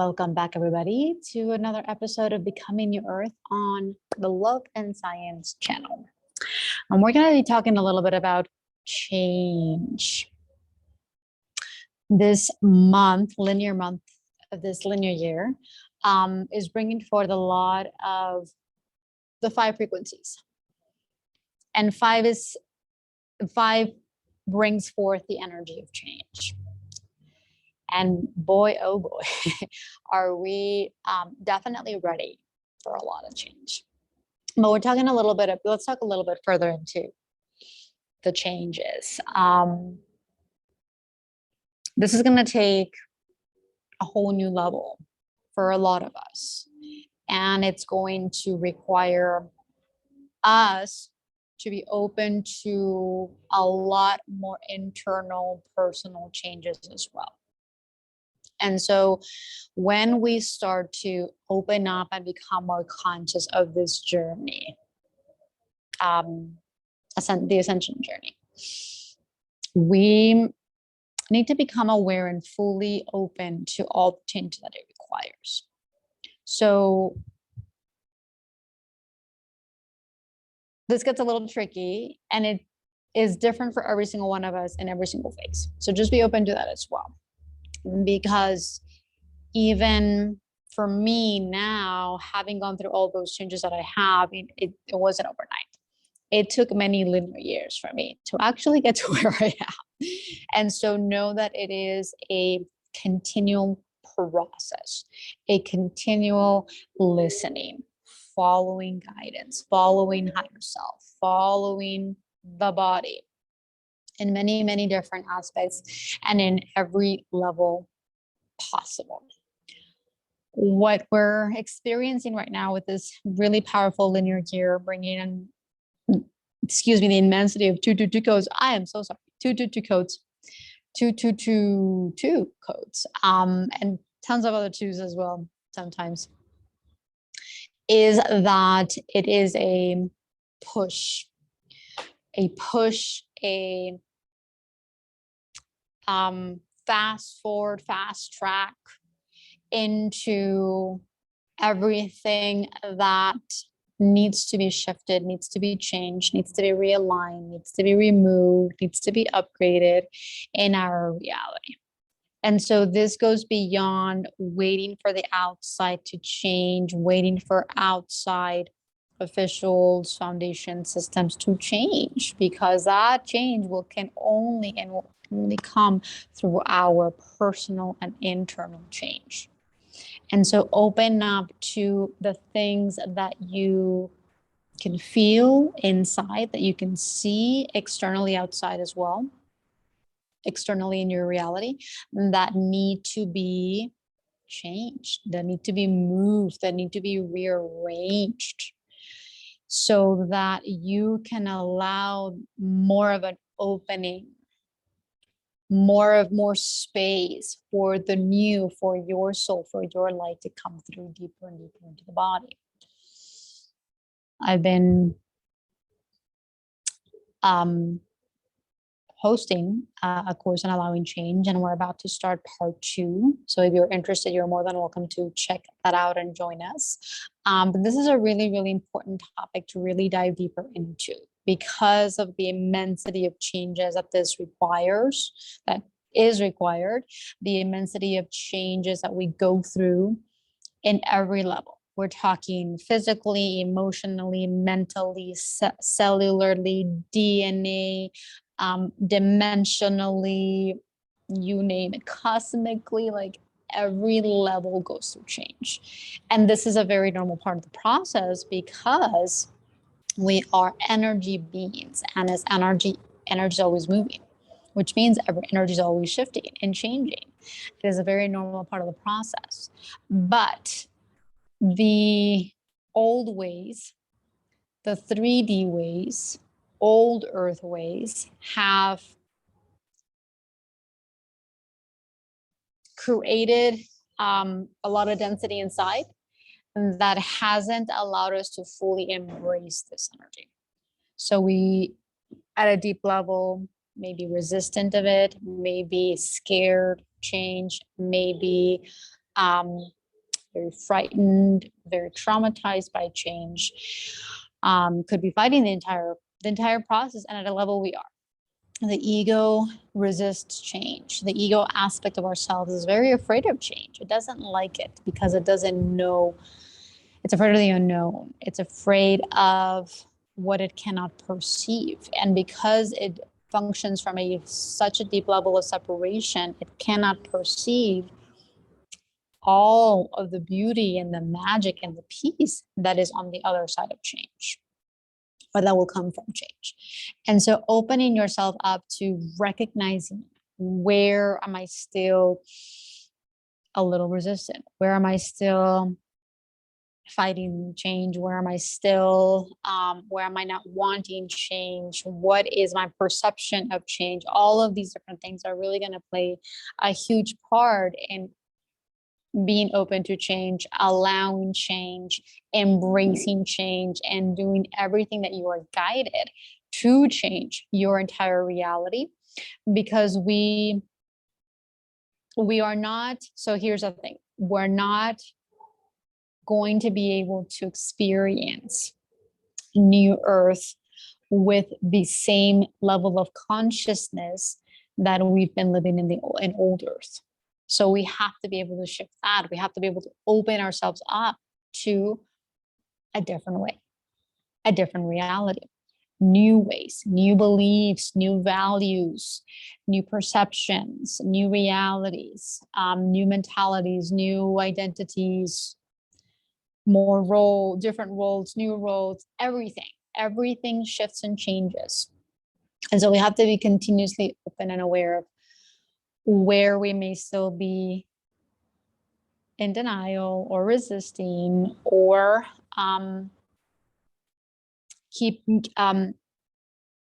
Welcome back, everybody, to another episode of Becoming Your Earth on the Love and Science channel. And we're going to be talking a little bit about change. This month, linear month of this linear year, is bringing forth a lot of the 5 frequencies. And 5 brings forth the energy of change. And boy, oh boy, are we definitely ready for a lot of change. But we're talking a little bit, let's talk a little bit further into the changes. This is going to take a whole new level for a lot of us. And it's going to require us to be open to a lot more internal personal changes as well. And so when we start to open up and become more conscious of this journey, the ascension journey, we need to become aware and fully open to all the change that it requires. So this gets a little tricky, and it is different for every single one of us in every single phase. So just be open to that as well. Because even for me now, having gone through all those changes that I have, it wasn't overnight. It took many linear years for me to actually get to where I am. And so know that it is a continual process, a continual listening, following guidance, following higher self, following the body, in many, many different aspects and in every level possible. What we're experiencing right now with this really powerful linear year, bringing in, the immensity of 222 codes. I am so sorry, 222 codes, 2222 codes, and tons of other twos as well sometimes, is that it is a push, fast forward, fast track into everything that needs to be shifted, needs to be changed, needs to be realigned, needs to be removed, needs to be upgraded in our reality. And so this goes beyond waiting for the outside to change, waiting for outside officials, foundation systems to change, because that change can only come through our personal and internal change. And so open up to the things that you can feel inside, that you can see externally outside as well, externally in your reality, that need to be changed, that need to be moved, that need to be rearranged, so that you can allow more of an opening, more space for the new, for your soul, for your light to come through deeper and deeper into the body. I've been hosting a course on allowing change, and we're about to start part 2. So if you're interested, you're more than welcome to check that out and join us. But this is a really, really important topic to really dive deeper into, because of the immensity of changes that is required, the immensity of changes that we go through in every level. We're talking physically, emotionally, mentally, cellularly, DNA, dimensionally, you name it, cosmically, like every level goes through change. And this is a very normal part of the process, because we are energy beings, and as energy is always moving, which means energy is always shifting and changing. It is a very normal part of the process. But the old ways, the 3D ways, old earth ways, have created a lot of density inside that hasn't allowed us to fully embrace this energy. So we, at a deep level, may be resistant of it, may be scared change, maybe very frightened, very traumatized by change, could be fighting the entire process, and at a level we are. The ego resists change. The ego aspect of ourselves is very afraid of change. It doesn't like it because it doesn't know. It's afraid of the unknown. It's afraid of what it cannot perceive. And because it functions from such a deep level of separation, it cannot perceive all of the beauty and the magic and the peace that is on the other side of change, or that will come from change. And so opening yourself up to recognizing, where am I still a little resistant? Where am I still fighting change? Where am I still, where am I not wanting change? What is my perception of change? All of these different things are really going to play a huge part in being open to change, allowing change, embracing change, and doing everything that you are guided to change your entire reality. Because we are not, so here's the thing, we're not going to be able to experience new earth with the same level of consciousness that we've been living in old earth. So we have to be able to shift that. We have to be able to open ourselves up to a different way, a different reality, new ways, new beliefs, new values, new perceptions, new realities, new mentalities, new identities, different roles, new roles, everything shifts and changes. And so we have to be continuously open and aware of where we may still be in denial or resisting, or keep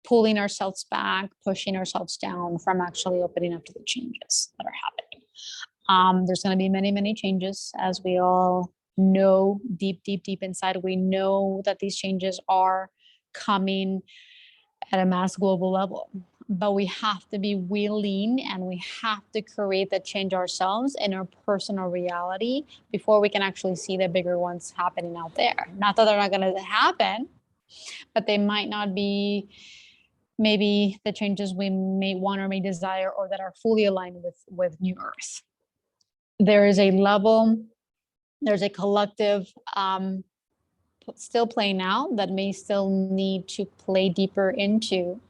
pulling ourselves back, pushing ourselves down from actually opening up to the changes that are happening. There's going to be many, many changes, as we all know deep inside. We know that these changes are coming at a mass global level, but we have to be willing, and we have to create the change ourselves in our personal reality before we can actually see the bigger ones happening out there. Not that they're not going to happen, but they might not be maybe the changes we may want or may desire, or that are fully aligned with new earth. There is a level, there's a collective still playing out that may still need to play deeper into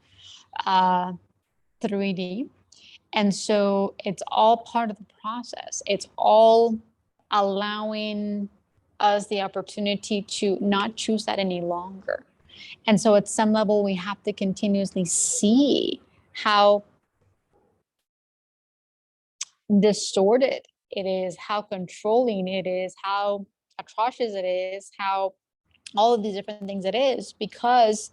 3D. And so it's all part of the process. It's all allowing us the opportunity to not choose that any longer. And so at some level, we have to continuously see how distorted it is, how controlling it is, how atrocious it is, how all of these different things it is, because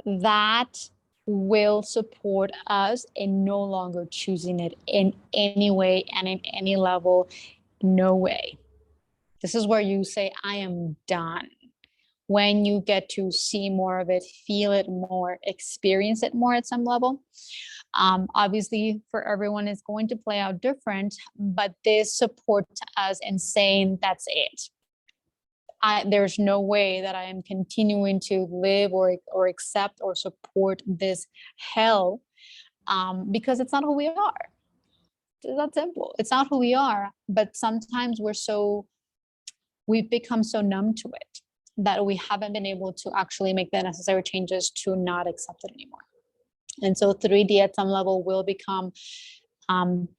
that will support us in no longer choosing it in any way and in any level. No way. This is where you say, I am done. When you get to see more of it, feel it more, experience it more at some level. Obviously, for everyone, it's going to play out different, but this supports us in saying that's it. There's no way that I am continuing to live or accept or support this hell, because it's not who we are. It's that simple. It's not who we are, but sometimes we've become so numb to it that we haven't been able to actually make the necessary changes to not accept it anymore. And so 3D at some level will become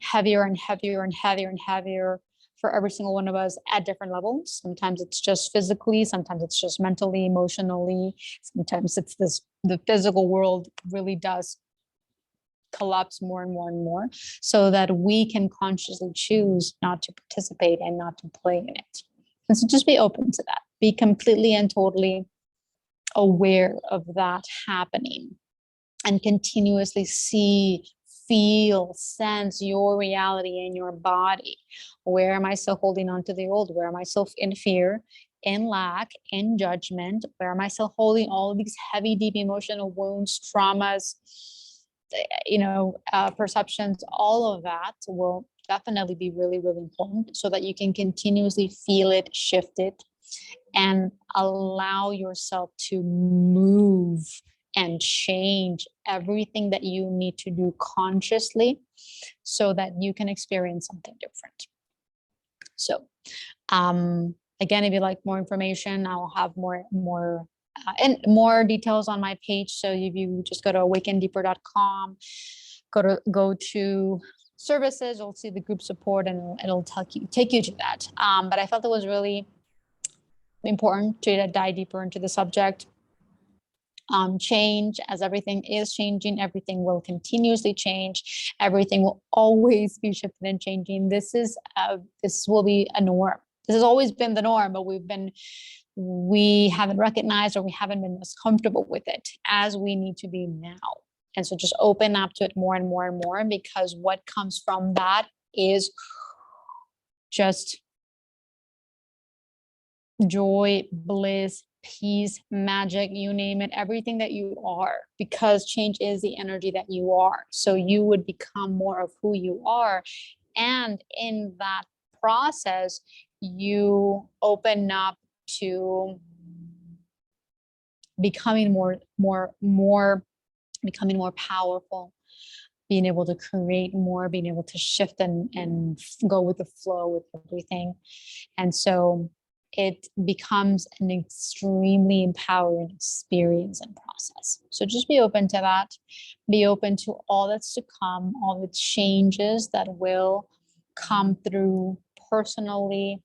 heavier and heavier and heavier and heavier for every single one of us at different levels. Sometimes it's just physically, sometimes it's just mentally, emotionally, sometimes it's the physical world really does collapse more and more and more, so that we can consciously choose not to participate and not to play in it. And so just be open to that. Be completely and totally aware of that happening, and continuously see, feel, sense your reality in your body. Where am I still holding on to the old? Where am I still in fear, in lack, in judgment? Where am I still holding all of these heavy, deep emotional wounds, traumas, perceptions? All of that will definitely be really, really important so that you can continuously feel it, shift it, and allow yourself to move and change everything that you need to do consciously so that you can experience something different. So again, if you'd like more information, I'll have more and more details on my page. So if you just go to awakendeeper.com, go to services, you'll see the group support, and it'll take you to that. But I felt it was really important to dive deeper into the subject. Change, as everything is changing, everything will continuously change, everything will always be shifting and changing. This will be a norm. This has always been the norm, but we haven't recognized, or we haven't been as comfortable with it as we need to be now. And so just open up to it more and more and more, because what comes from that is just joy, bliss, peace, magic, you name it, everything that you are, because change is the energy that you are. So you would become more of who you are. And in that process, you open up to becoming becoming more powerful, being able to create more, being able to shift and go with the flow with everything. And so it becomes an extremely empowering experience and process. So just be open to that. Be open to all that's to come, all the changes that will come through personally,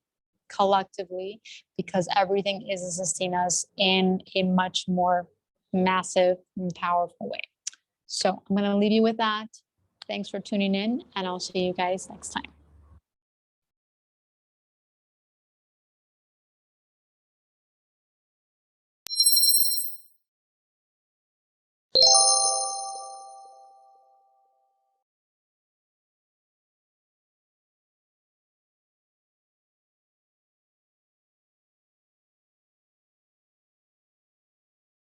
collectively, because everything is assisting us in a much more massive and powerful way. So I'm going to leave you with that. Thanks for tuning in, and I'll see you guys next time.